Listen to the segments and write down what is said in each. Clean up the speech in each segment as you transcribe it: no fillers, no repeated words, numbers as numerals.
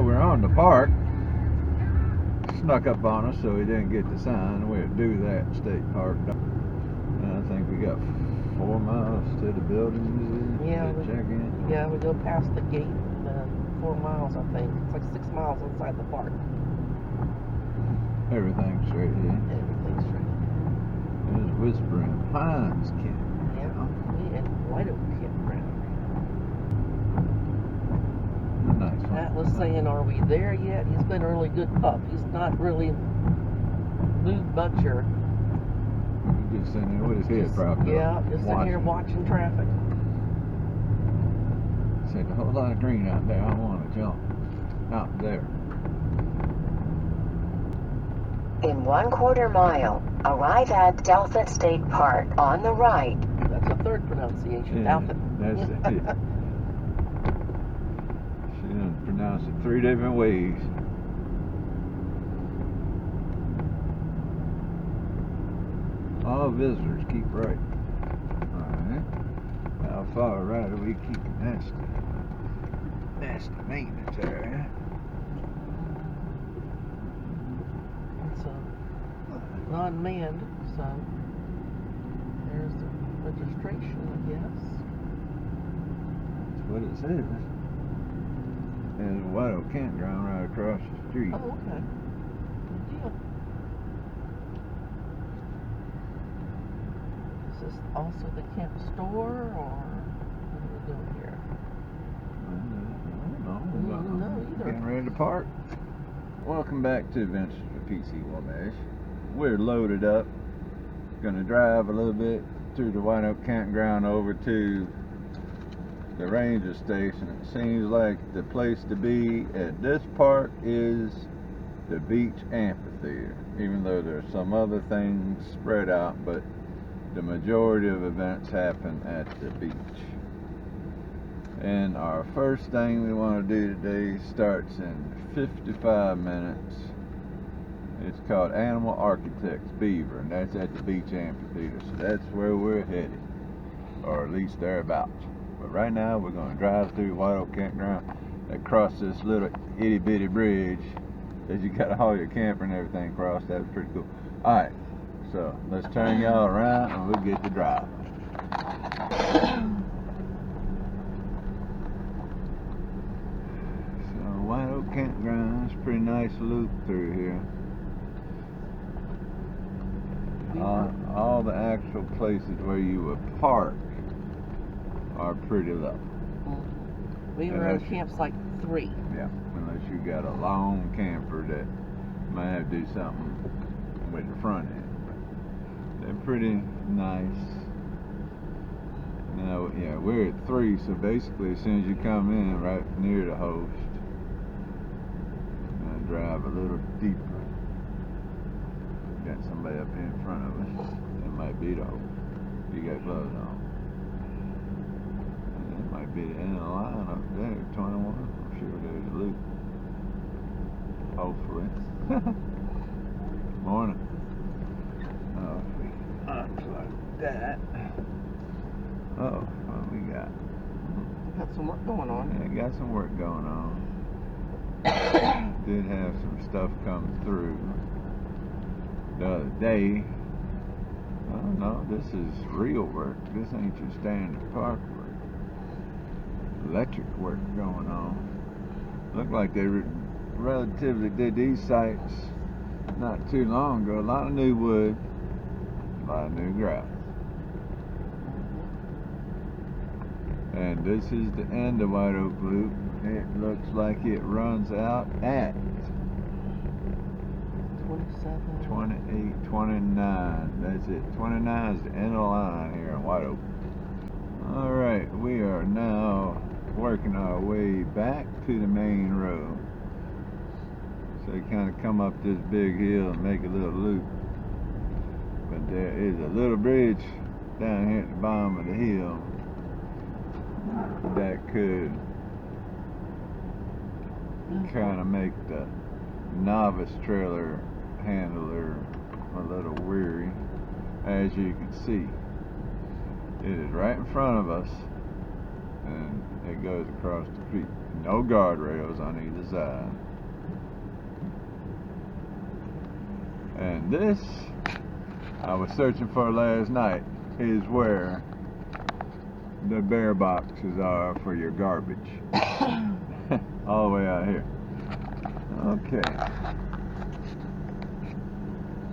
Well, we're on the park. Snuck up on us, so we didn't get the sign. We're at Douthat State Park. And I think we got 4 miles to the buildings. Yeah, to check in. Yeah, we go past the gate, 4 miles, I think. It's like 6 miles inside the park. Everything's straight here. Everything's straight. There's Whispering Pines Campground. Yeah, we at White Oak Campground. Nice one. Matt was saying, are we there yet? He's been a really good pup. He's not really moved much or... Just sitting there with his head propped up. Yeah, just sitting here watching traffic. There's a whole lot of green out there. I want to jump out there. In 1/4 mile, arrive at Douthat State Park on the right. That's a third pronunciation, Douthat. That's it. She done pronounced it 3 different ways. All visitors keep right. Alright. How far right are we keeping? That's the maintenance area. It's non-manned, so there's the registration, I guess. That's what it says. There's a White Oak Campground right across the street. Oh, okay. Good deal. Is this also the camp store, or what are we doing here? I don't know. Either. Getting ready to park. Welcome back to Adventures with PC Wabash. We're loaded up. Gonna drive a little bit through the White Oak Campground over to the ranger station. It seems like the place to be at this park is the beach amphitheater, even though there's some other things spread out, but the majority of events happen at the beach. And our first thing we want to do today starts in 55 minutes. It's called Animal Architects Beaver, and that's at the beach amphitheater. So that's where we're headed, or at least thereabouts. But right now we're going to drive through White Oak Campground, across this little itty bitty bridge that you got to haul your camper and everything across. That was pretty cool. Alright, so let's turn y'all around and we'll get to driving. White Oak Campground is a pretty nice loop through here. All the actual places where you would park are pretty level. We were on campsite 3. Yeah, unless you got a long camper that might have to do something with the front end. They're pretty nice. Now, yeah, we're at 3, so basically as soon as you come in right near the host, drive a little deeper. Got somebody up here in front of us. That might be the host. You got gloves on. And that might be the end of the line up there, 21. I'm sure there's a loop. Hopefully. Morning. Oh, unplug that. Oh, what we got? Got some work going on. Yeah, got some work going on. Did have some stuff come through the other day. Oh no, this is real work. This ain't your standard park work. Electric work going on. Looked like they relatively did these sites not too long ago. A lot of new wood, a lot of new grass. And this is the end of White Oak Loop. It looks like it runs out at 27, 28, 29. That's it. 29 is the end of the line here in White Oak. Alright, we are now working our way back to the main road. So you kind of come up this big hill and make a little loop. But there is a little bridge down here at the bottom of the hill that could kind of make the novice trailer handler a little weary. As you can see, it is right in front of us, and it goes across the creek. No guardrails on either side. And this, I was searching for last night, is where the bear boxes are for your garbage. All the way out here. Okay.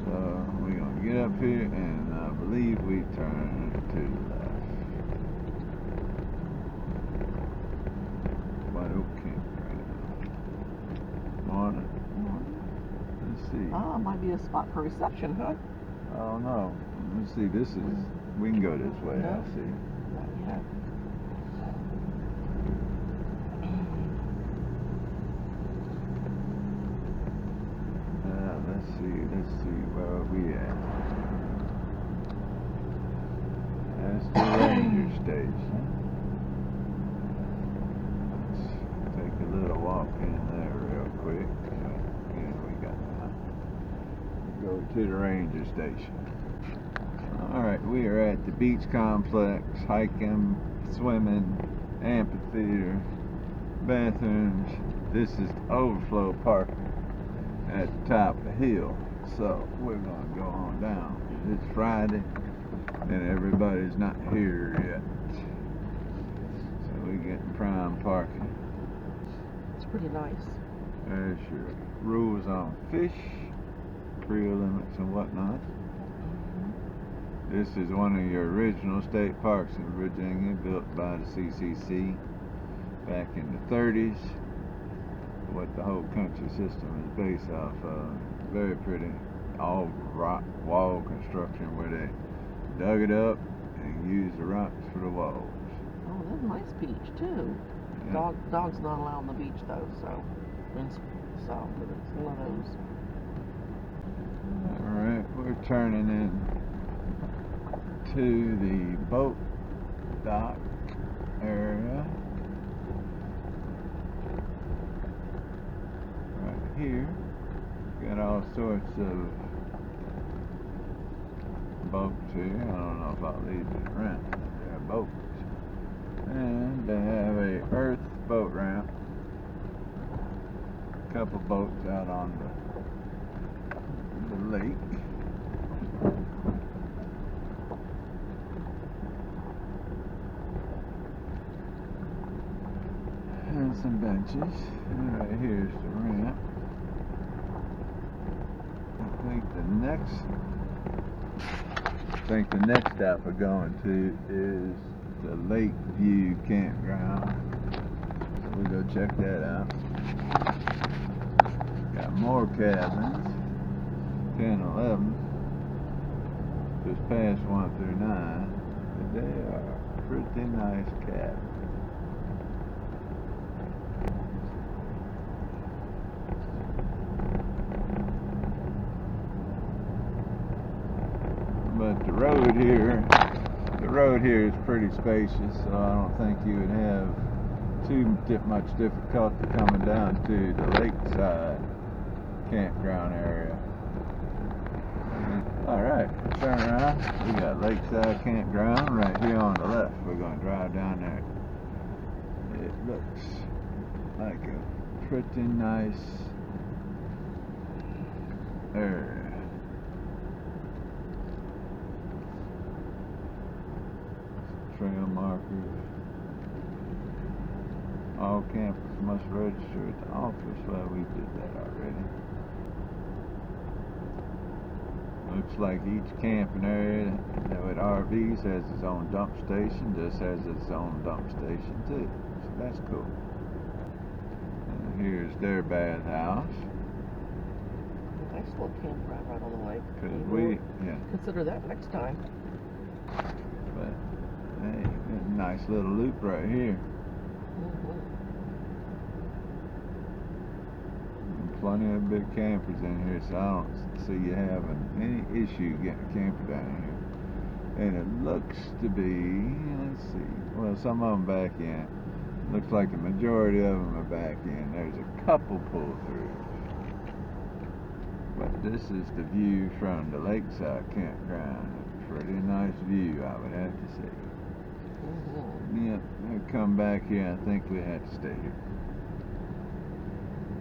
So we're gonna get up here, and I believe we turn to the left. White Oak Campground. Morning. Let's see. Oh, might be a spot for reception, huh? Oh no. Let's see. This is. We can go this way. No. I see. Not yet. Let's see where we at. That's the ranger station. Let's take a little walk in there real quick. Yeah, we got that. Go to the ranger station. Alright, we are at the beach complex, hiking, swimming, amphitheater, bathrooms. This is overflow parking at the top of the hill. So we're gonna go on down. It's Friday and everybody's not here yet. So we get prime parking. It's pretty nice. There's your rules on fish, creel limits and whatnot. This is one of your original state parks in Virginia, built by the CCC back in the 30s. What the whole country system is based off of. Very pretty. All rock wall construction where they dug it up and used the rocks for the walls. Oh, that's a nice beach too. Yeah. Dogs not allowed on the beach though, so but it's one of those. Alright, we're turning in to the boat dock area. Right here. Got all sorts of boats here. I don't know if I'll leave it to rent. They're boats. And they have a earth boat ramp. A couple boats out on the lake. And some benches. And right here's the ramp. I think the next stop we're going to is the Lakeview Campground. So we'll go check that out. Got more cabins, 10, 11, just past 1 through 9, but they are pretty nice cabins. But the road here is pretty spacious, so I don't think you would have too much difficulty coming down to the Lakeside campground area. Alright, turn around. We got Lakeside campground right here on the left. We're going to drive down there. It looks like a pretty nice area. Trail markers. All campers must register at the office. Well, we did that already. Looks like each camping area with RVs has its own dump station. This has its own dump station too. So that's cool. And here's their bathhouse. Nice little campground right on the lake. Consider that next time. But hey, there's a nice little loop right here. And plenty of big campers in here, so I don't see you having any issue getting a camper down here. And it looks to be, let's see, well, some of them back in. Looks like the majority of them are back in. There's a couple pull-throughs. But this is the view from the Lakeside campground. A pretty nice view, I would have to say. Mm-hmm. Yeah, we come back here. I think we had to stay here.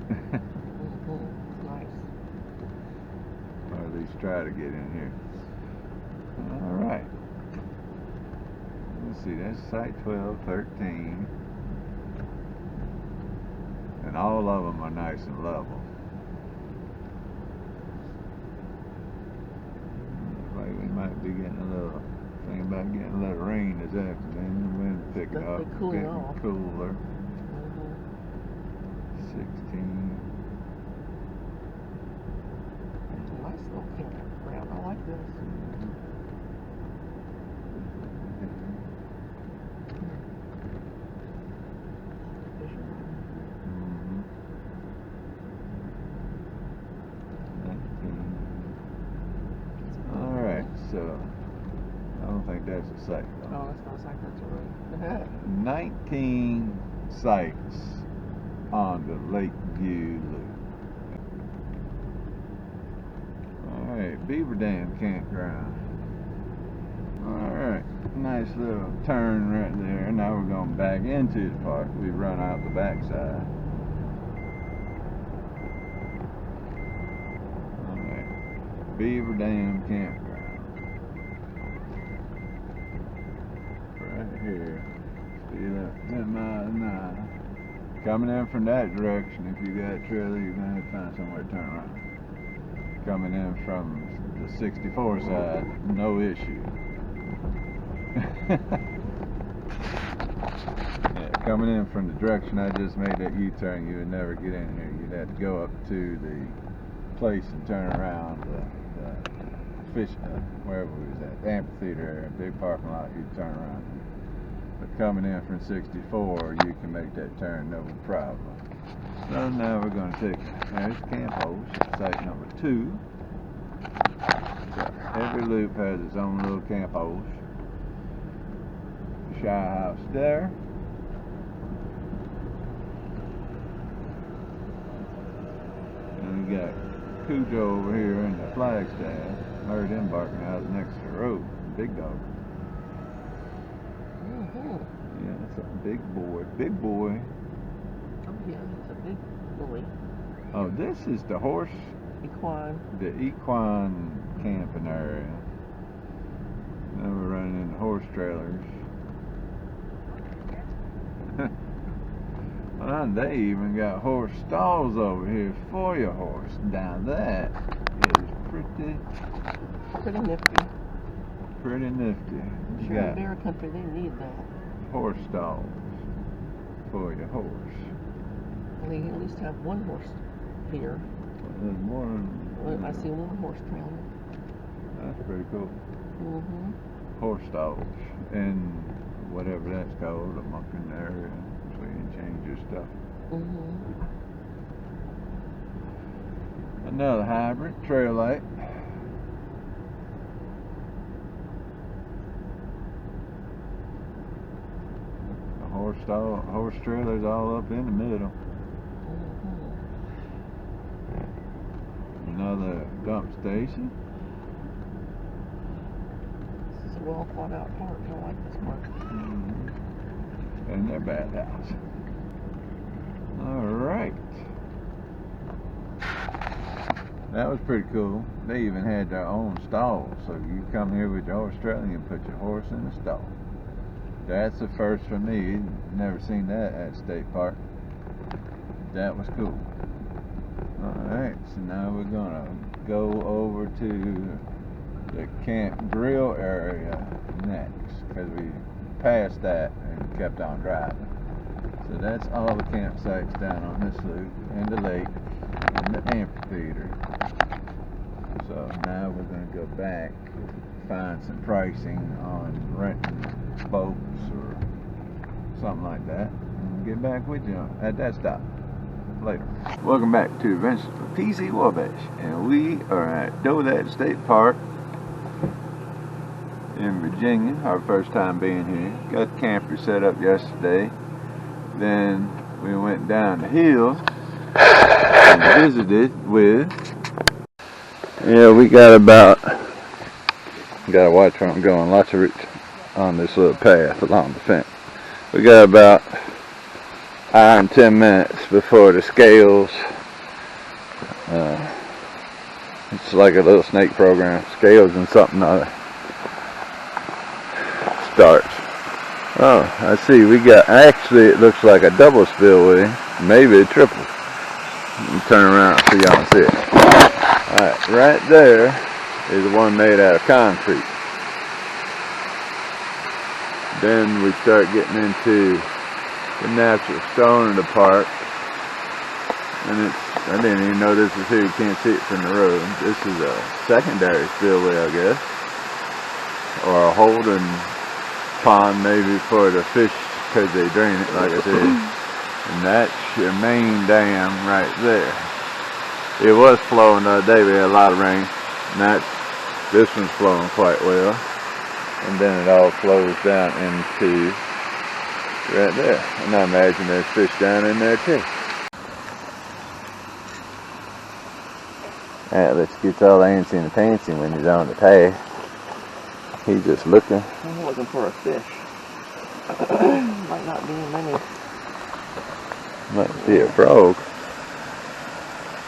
Mm-hmm. Nice. Or at least try to get in here. Alright. Let's see, that's site 12, 13. And all of them are nice and level. Looks like we might be getting a little, thinking about getting a little rain this afternoon. The wind picking up, Definitely cooling getting off. cooler. Mm-hmm. 16. Nice little campground. I like this. Alright, so I don't think that's a site though. Oh, that's not a site, that's a road. 19 sites on the Lakeview Loop. Alright, Beaver Dam Campground. Alright, nice little turn right there. Now we're going back into the park. We run out the backside. Alright, Beaver Dam Campground. Right here. See that 10 miles an hour. Coming in from that direction, if you got a trailer, you're going to have to find somewhere to turn around. Coming in from the 64 side, no issue. Yeah, coming in from the direction I just made that U-turn, you would never get in here. You'd have to go up to the place and turn around the fish, wherever we was at, the amphitheater area, big parking lot, you'd turn around. But coming in from 64, you can make that turn no problem. So now we're going to take, there's Camp Host, site number 2. So every loop has its own little Camp Host. Shy house there. And we got Cujo over here in the Flagstaff. Heard him barking out next to the road. Big dog. Mm-hmm. Yeah, that's a big boy. Big boy. Oh yeah, it's a big boy. Oh, this is the horse, Equine. the equine camping area. Now we're running into horse trailers. Well, they even got horse stalls over here for your horse. Now that is pretty nifty. pretty nifty. You Sure, in got bear country, they need that. horse stalls for your horse. They at least have one horse here. There's one. Well, I see one horse trailer. That's pretty cool. Mm-hmm. Horse stalls and whatever that's called, a mucking area, so you can change your stuff. Mm-hmm. Another hybrid trail light. The horse trailer's all up in the middle. Mm-hmm. Another dump station. This is a well thought out park. I like this park. Mm-hmm. And their bathhouse. Alright. That was pretty cool. They even had their own stall. So you come here with your horse trailer and you put your horse in the stall. That's a first for me. Never seen that at State Park. That was cool. Alright, so now we're gonna go over to the camp grill area next, because we passed that and kept on driving. So that's all the campsites down on this loop, and the lake, and the amphitheater. So now we're going to go back, find some pricing on renting boats or something like that, and get back with you at that stop later. Welcome back to Adventures with PC Wabash, and we are at Douthat State Park in Virginia, our first time being here. Got the camper set up yesterday. Then we went down the hill and visited with, yeah, we got about, gotta watch where I'm going, lots of on this little path along the fence. We got about an hour and 10 minutes before the scales. It's like a little snake program. Scales and something other starts. Oh, I see. We got, actually it looks like a double spillway, maybe a triple. Let me turn around so y'all can see it. Alright, right there is the one made out of concrete. Then we start getting into the natural stone of the park. And it's, I didn't even know this was here, you can't see it from the road. This is a secondary spillway, I guess. Or a holding pond maybe for the fish because they drain it, like I said. And that's your main dam right there. It was flowing the other day, we had a lot of rain. And this one's flowing quite well. And then it all flows down into right there. And I imagine there's fish down in there too. Alright, let's get all antsy and fancy when he's on the path. He's just looking. I'm looking for a fish. Might not be many. Might be a frog.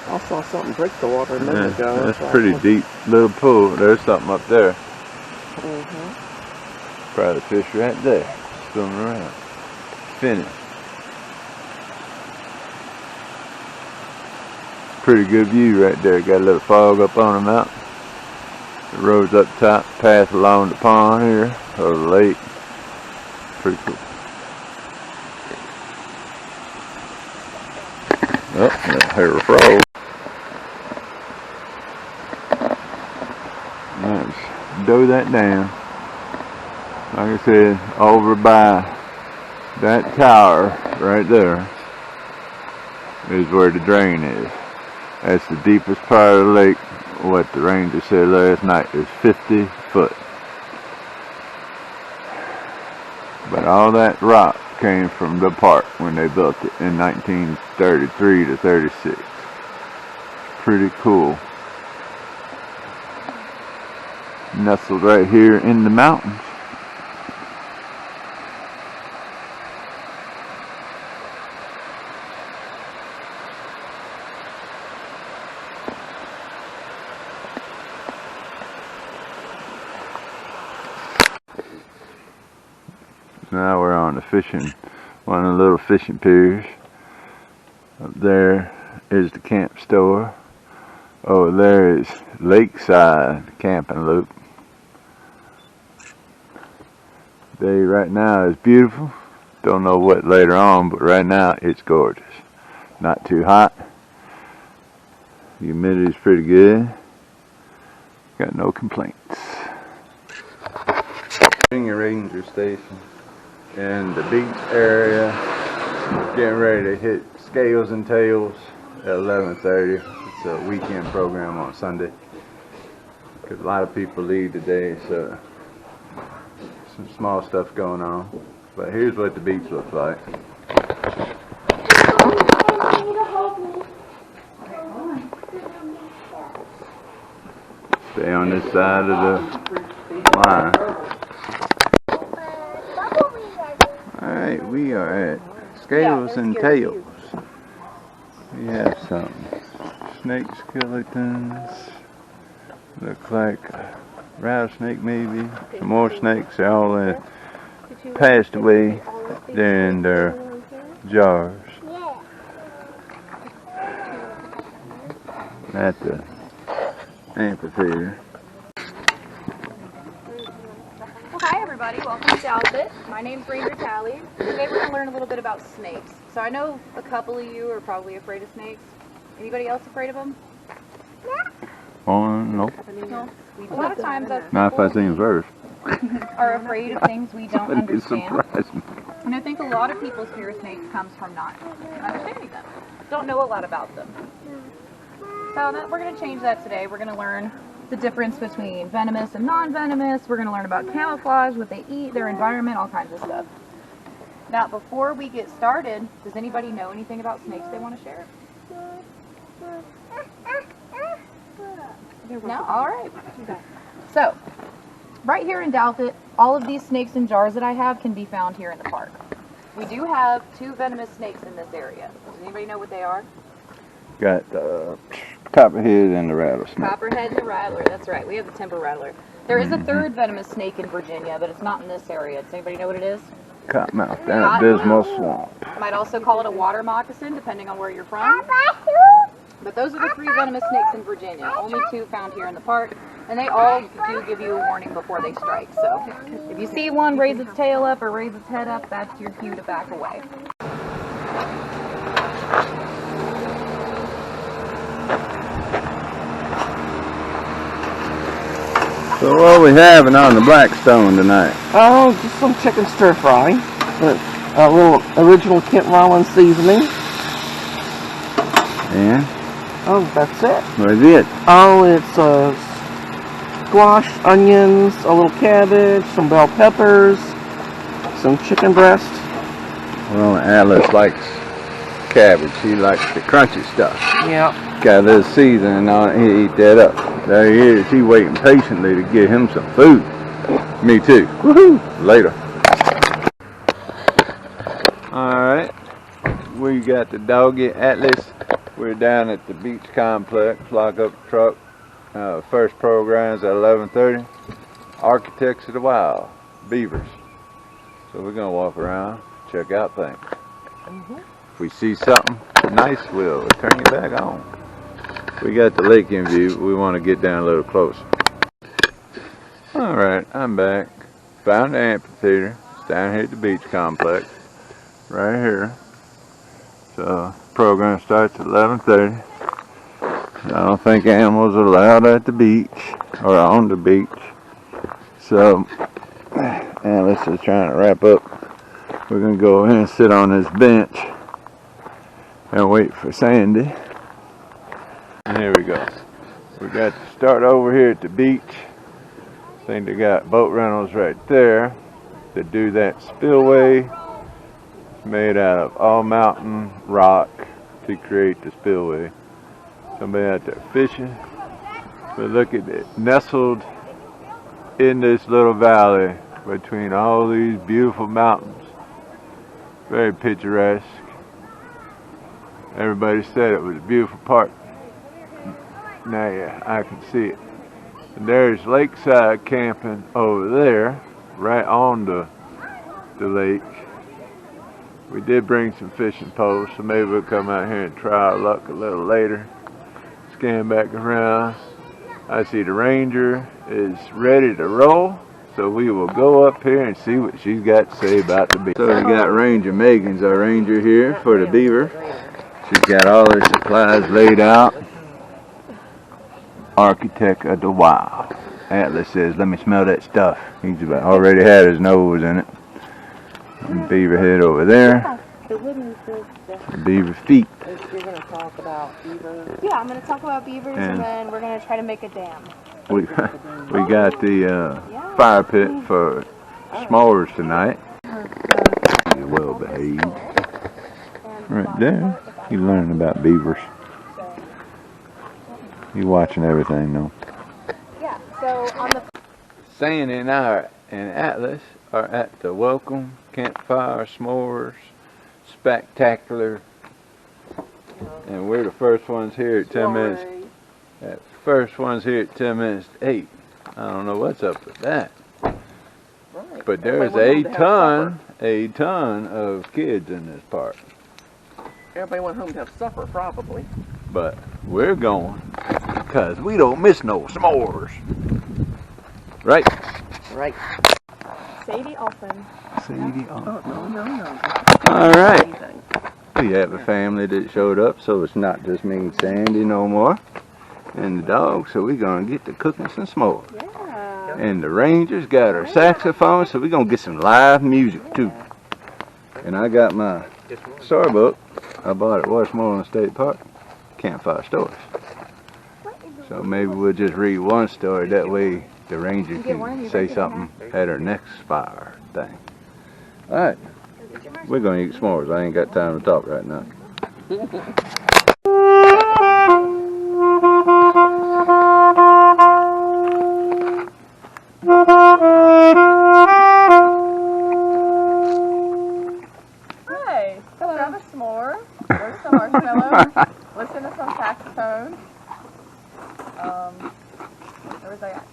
I saw something break the water a minute ago. That's a pretty deep little pool. There's something up there. Probably a fish right there. Swimming around. Finished. Pretty good view right there. Got a little fog up on the mountain. The road's up top, path along the pond here, or the lake. Pretty cool. Oh, here's a frog. Let's Douthat Dam. Like I said, over by that tower right there is where the drain is. That's the deepest part of the lake. What the ranger said last night is 50 foot. But all that rock came from the park when they built it in 1933 to 36. Pretty cool. Nestled right here in the mountains. Now we're on the fishing, one of the little fishing piers. Up there is the camp store. Over there is Lakeside camping loop. Day right now is beautiful. Don't know what later on, but right now it's gorgeous. Not too hot. The humidity's pretty good. Got no complaints. Ranger station. In the beach area, getting ready to hit Scales and Tails at 11:30. It's a weekend program on Sunday because a lot of people leave today, so some small stuff going on. But here's what the beach looks like. Stay on this side of the line. Alright, we are at Scales and Tails. We have some snake skeletons. Look like a rattlesnake maybe. Some more snakes. They all passed away. They're in their jars. At the amphitheater. Hi everybody, welcome to Douthat. My name's Ranger Tally. Today we're going to learn a little bit about snakes. So I know a couple of you are probably afraid of snakes. Anybody else afraid of them? Oh, nope. No. A lot of times us Not if I see him first. are afraid of things we don't understand. Surprise me. And I think a lot of people's fear of snakes comes from not understanding them. Don't know a lot about them. So we're going to change that today. We're going to learn the difference between venomous and non-venomous. We're going to learn about camouflage, what they eat, their environment, all kinds of stuff. Now, before we get started, does anybody know anything about snakes they want to share? No? All right. So, right here in Douthat, all of these snakes and jars that I have can be found here in the park. We do have 2 venomous snakes in this area. Does anybody know what they are? Got the copperhead and the rattlesnake. Copperhead and the rattler, that's right. We have the timber rattler. There is a 3rd venomous snake in Virginia, but it's not in this area. Does anybody know what it is? Cottonmouth down at Dismal Swamp. You might also call it a water moccasin, depending on where you're from. But those are the 3 venomous snakes in Virginia. Only 2 found here in the park. And they all do give you a warning before they strike. So if you see one raise its tail up or raise its head up, that's your cue to back away. So what are we having on the Blackstone tonight? Oh, just some chicken stir fry with a little original Kent Rollins seasoning. And Oh, that's it. what is it? Oh, it's squash, onions, a little cabbage, some bell peppers, some chicken breast. Well, Atlas likes cabbage. He likes the crunchy stuff. Yeah. Got a little seasoning on it. He eat that up. There he is. He waiting patiently to get him some food. Me too. Woohoo! Later. Alright. We got the doggy Atlas. We're down at the beach complex. Lock up the truck. First program's at 11:30. Architects of the Wild. Beavers. So we're going to walk around, check out things. If we see something nice, we'll turn it back on. We got the lake in view, but we want to get down a little closer. Alright, I'm back. Found the amphitheater. It's down here at the beach complex. Right here. So, program starts at 11:30. I don't think animals are allowed at the beach, or on the beach. So, Alice is trying to wrap up. We're going to go in and sit on this bench and wait for Sandy. And here we go. We got to start over here at the beach. I think they got boat rentals right there. The Douthat Spillway. It's made out of all mountain rock to create the spillway. Somebody out there fishing. But look at it, nestled in this little valley between all these beautiful mountains. Very picturesque. Everybody said it was a beautiful park. Now yeah, I can see it. And there's lakeside camping over there, right on the lake. We did bring some fishing poles, so maybe we'll come out here and try our luck a little later. Scan back around. I see the ranger is ready to roll, so we will go up here and see what she's got to say about the beaver. So we got Ranger Megan's our ranger here for the beaver. She's got all her supplies laid out. Architect of the Wild. Atlas says, let me smell that stuff. He's about already had his nose in it. And beaver head over there. Beaver feet. You're going to talk about beavers. Yeah, I'm going to talk about beavers and then we're going to try to make a dam. We got the fire pit for Smores tonight. He's well behaved. Right there. He's learning about beavers. He's watching everything though. Yeah, so on the... Sandy and I and Atlas are at the Welcome Campfire S'mores Spectacular. And we're the first ones here at 10 minutes. First ones here at 10 minutes to 8. I don't know what's up with that. Right. But there's a ton of kids in this park. Everybody went home to have supper, probably. But we're going because we don't miss no s'mores. Right? Right. Sadie Alphen. Sadie Alphen. Oh, no. Alright. We have a family that showed up, so it's not just me and Sandy no more. And the dog, so we're going to get to cooking some s'mores. Yeah. And the Rangers got her saxophone, so we're going to get some live music too. And I got my storybook I bought at Westmoreland State Park, Campfire Stories. So maybe we'll just read one story, that way the Ranger can say something at her next fire thing. Alright, we're going to eat s'mores. I ain't got time to talk right now. listen to some saxophone. Where was I at?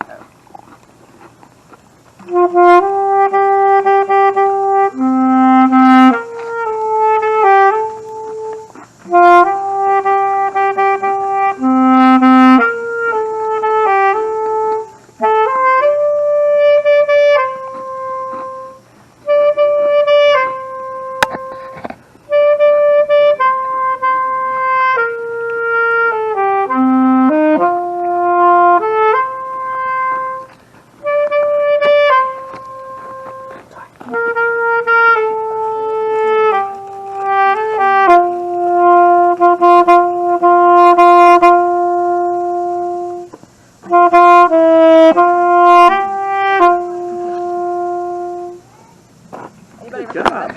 Good job.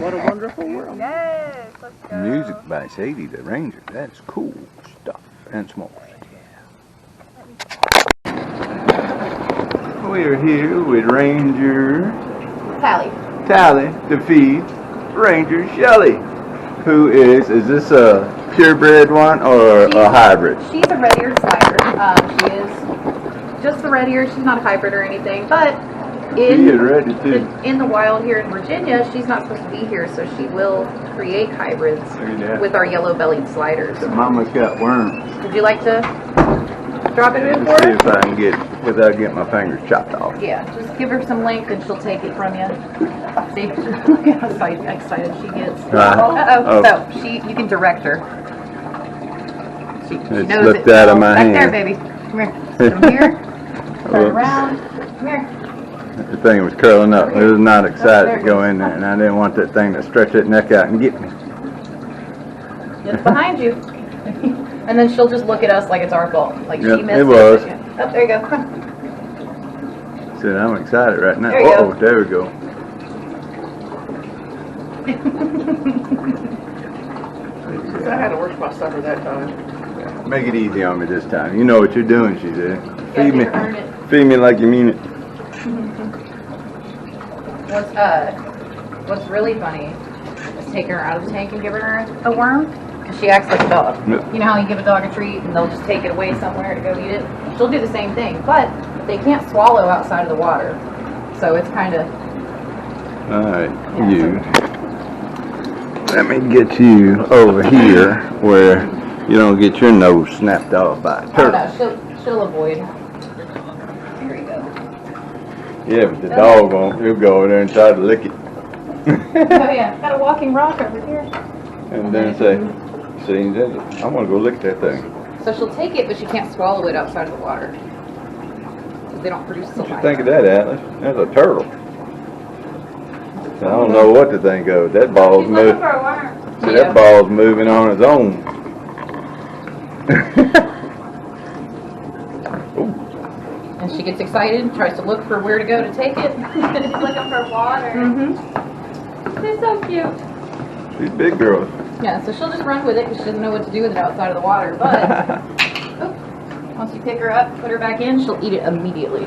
What a wonderful world. Yes, let's go. Music by Sadie the Ranger. That's cool stuff. And Smores. We're here with Ranger Tally to feed Ranger Shelly, who is this a purebred one or a hybrid? She's a red-eared slider. She is just the red-eared. She's not a hybrid or anything, but She is ready too. in the wild here in Virginia, she's not supposed to be here, so she will create hybrids Look at that. with our yellow-bellied sliders. The mama's got worms. Would you like to drop it in for Let's see her? if I can get it without getting my fingers chopped off. Yeah, just give her some length and she'll take it from you. See, look at how excited she gets. Oh. So you can direct her. She It's knows slipped it. out of my Back hand. there, baby. Come here. From here. Turn around. Come here. The thing was curling up. It was not excited to go in there, and I didn't want that thing to stretch its neck out and get me. It's behind you. And then she'll just look at us like it's our fault. Like Yep, she missed it was. Oh, there you go. Said I'm excited right now. There you Uh-oh, go. there we go. I had to work my supper that time. Make it easy on me this time. You know what you're doing, she said. Feed me. Earn it. Feed me like you mean it. What's really funny is taking her out of the tank and giving her a worm, and she acts like a dog. Yep. You know how you give a dog a treat and they'll just take it away somewhere to go eat it? She'll do the same thing, but they can't swallow outside of the water. So it's kind of... Alright, Yeah, you. Let me get you over here where you don't get your nose snapped off by a Oh turtle. no, she'll avoid. There you go. Yeah, but the dog won't. He'll go over there and try to lick it. Oh yeah, got a walking rock over here. And then say, see, I want to go lick at that thing. So she'll take it, but she can't swallow it outside of the water. Because they don't produce What saliva. you think of that, Atlas? That's a turtle. I don't know what to think of. That ball's She's looking moving. for a worm. See, that ball's moving on its own. And she gets excited, tries to look for where to go to take it. Looking for water. Mm-hmm. They're so cute. These big girls. Yeah, so she'll just run with it because she doesn't know what to do with it outside of the water. But once you pick her up, put her back in, she'll eat it immediately.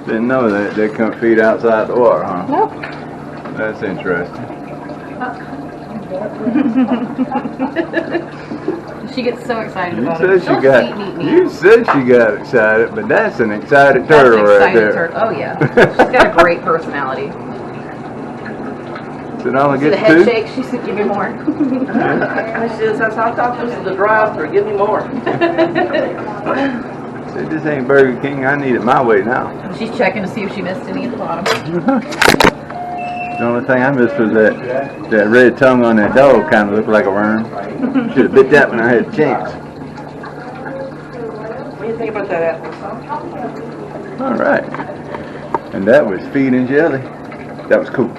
Didn't know that they couldn't feed outside the water, huh? Nope. That's interesting. She gets so excited You about said it. she She'll got. just eat meat. You said she got excited, but that's an excited That's an turtle right excited there. turtle. Oh yeah, she's got a great personality. So it only See the gets head two. shake. She said, "Give me more." And she says, I thought this was the drive-thru. Give me more. See, this ain't Burger King. I need it my way now. She's checking to see if she missed any at the bottom. The only thing I missed was that red tongue on that dog kind of looked like a worm. Should have bit that when I had a chance. What do you think about that, Atlas? All right. And that was feeding Shelly. That was cool.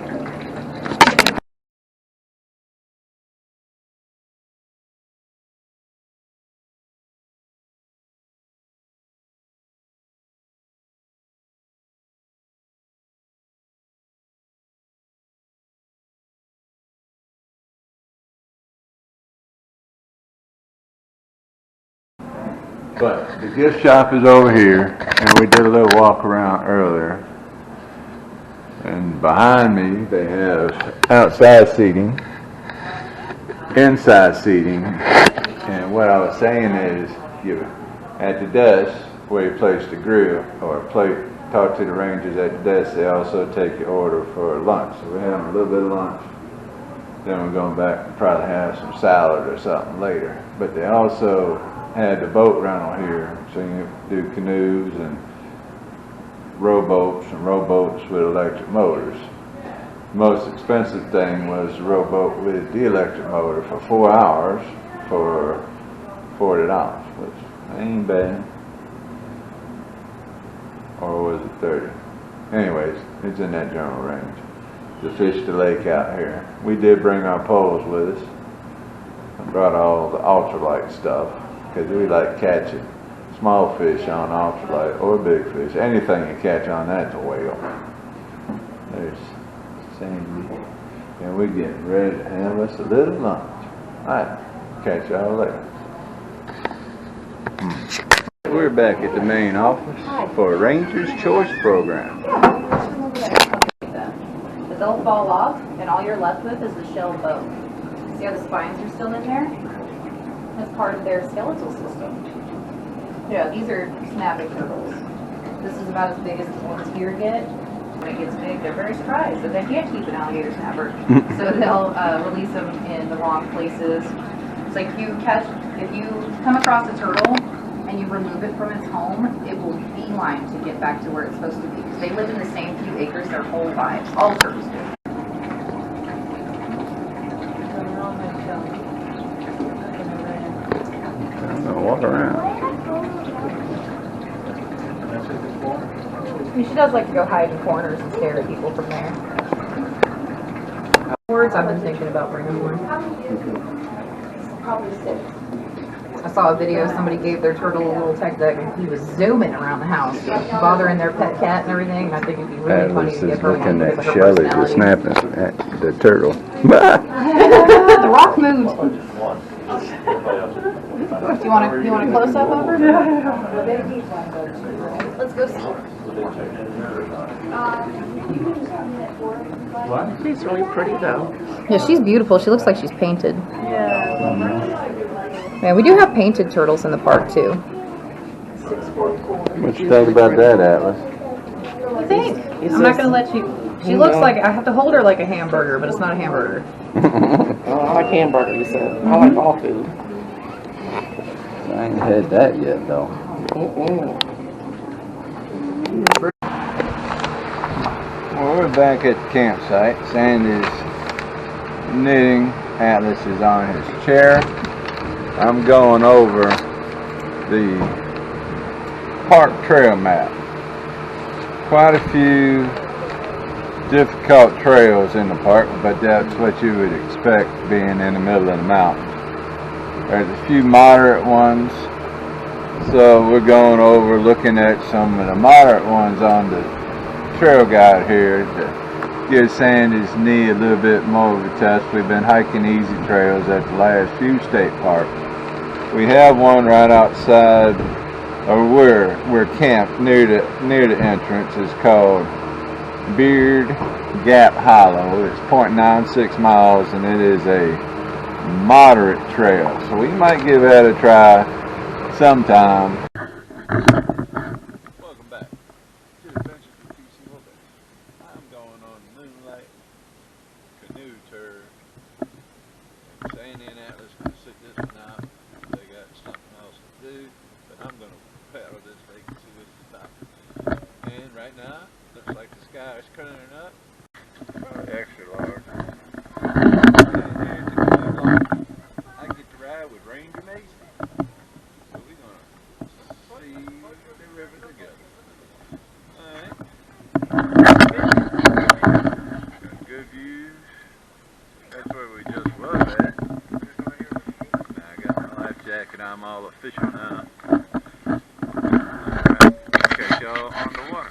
But the gift shop is over here, and we did a little walk around earlier. And behind me, they have outside seating. inside seating. And what I was saying is, at the desk where you place the grill or talk to the rangers at the desk, they also take your order for lunch. So we're having a little bit of lunch. Then we're going back and probably have some salad or something later. But they also had the boat rental here, so you do canoes and rowboats with electric motors. The most expensive thing was the rowboat with the electric motor for 4 hours for $40, which ain't bad. Or was it 30? Anyways, it's in that general range. To fish the lake out here. We did bring our poles with us. I brought all the ultralight stuff because we like catching small fish on ultralight or big fish. Anything you catch on that's a whale. There's Sandy. And we're getting ready to have us a little lunch. Alright, catch y'all later. We're back at the main office for a Ranger's Choice program. They'll fall off, and all you're left with is the shell boat. See how the spines are still in there? That's part of their skeletal system. Yeah, these are snapping turtles. This is about as big as the ones here get. When it gets big, they're very surprised that they can't keep an alligator snapper. So they'll release them in the wrong places. It's like if you come across a turtle and you remove it from its home, it will beeline to get back to where it's supposed to be. Because they live in the same few acres their whole lives. All turtles do. Walk around. She does like to go hide in corners and stare at people from there. Words, I've been thinking about bringing one. Probably 6. I saw a video somebody gave their turtle a little tech deck and he was zooming around the house, bothering their pet cat and everything. And I think it'd be really funny to give her one because of her Shelly was personality. snapping at the turtle. The rock moved. Do you want a close up over? Let's go see. She's really pretty though. Yeah, she's beautiful. She looks like she's painted. Yeah. Man, we do have painted turtles in the park too. What you think about that, Atlas? I think. I'm not gonna let you. She looks like I have to hold her like a hamburger, but it's not a hamburger. Oh, I like hamburger, you said. I like all food. I ain't had that yet, though. Well, we're back at the campsite. Sandy's knitting. Atlas is on his chair. I'm going over the park trail map. Quite a few difficult trails in the park, but that's what you would expect being in the middle of the mountains. There's a few moderate ones, so we're going over looking at some of the moderate ones on the trail guide here to give Sandy's knee a little bit more of a test. We've been hiking easy trails at the last few state parks. We have one right outside, or we're camped near the entrance. It's called Beard Gap Hollow. It's 0.96 miles and it is a moderate trail, so we might give that a try sometime. Welcome back to Adventures with PC Wilbur. I'm going on the Moonlight canoe tour. Sandy and Atlas can sit this one out. They got something else to do, but I'm going to paddle this thing and see what's stopping. And right now, looks like the sky is clearing up. Probably extra large. I get to ride with Ranger Mason. So we're going to see the river together. Alright. Got good views. That's where we just was at. Now I got my life jacket. I'm all official now. Alright. Catch y'all on the water.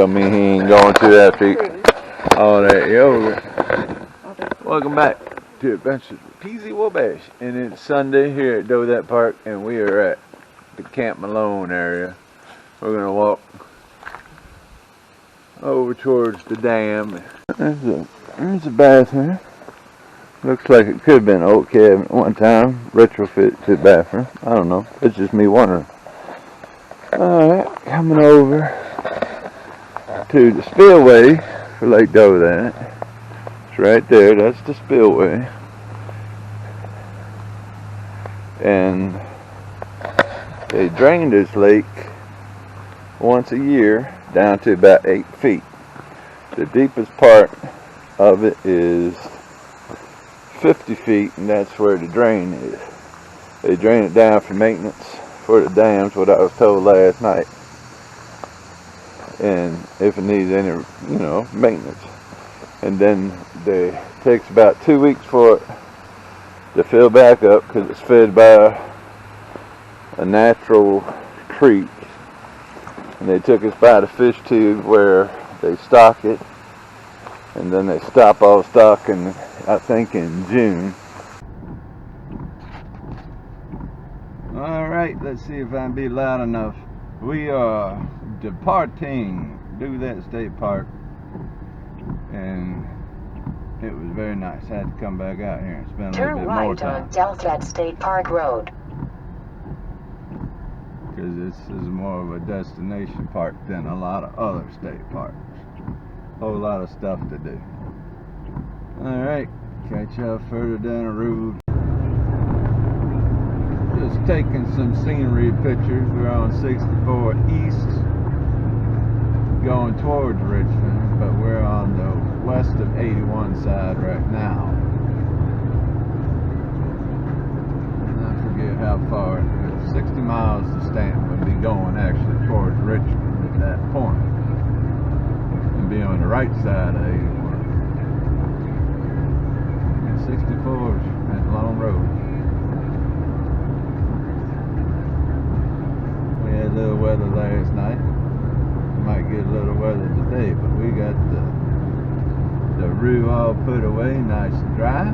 tell me he ain't going to after all that yoga. Welcome back to Adventures with PZ Wabash. And it's Sunday here at Douthat Park, and we are at the Camp Malone area. We're going to walk over towards the dam. There's a bathroom. Looks like it could have been an old cabin at one time. Retrofit to the bathroom. I don't know. It's just me wondering. Alright, coming over to the Spillway for Lake Douthat. It's right there. That's the Spillway. And they drain this lake once a year down to about 8 feet. The deepest part of it is 50 feet, and that's where the drain is. They drain it down for maintenance for the dams, what I was told last night. And if it needs any, maintenance. And then it takes about 2 weeks for it to fill back up because it's fed by a natural creek. And they took us by the fish tube where they stock it, and then they stop all stocking, I think, in June. Alright, let's see if I can be loud enough. We are departing Douthat State Park, and it was very nice. I had to come back out here and spend a little bit more time. Turn right on Douthat State Park Road. Because this is more of a destination park than a lot of other state parks. Whole lot of stuff to do. Alright, catch y'all further down the road. Just taking some scenery pictures. We're on 64 East, going towards Richmond, but we're on the west of 81 side right now. And I forget how far. 60 miles to Stanton would be going actually towards Richmond at that point, and be on the right side of 81. And 64 is that long road. We had a little weather last night. We might get a little weather today, but we got the roof all put away, nice and dry.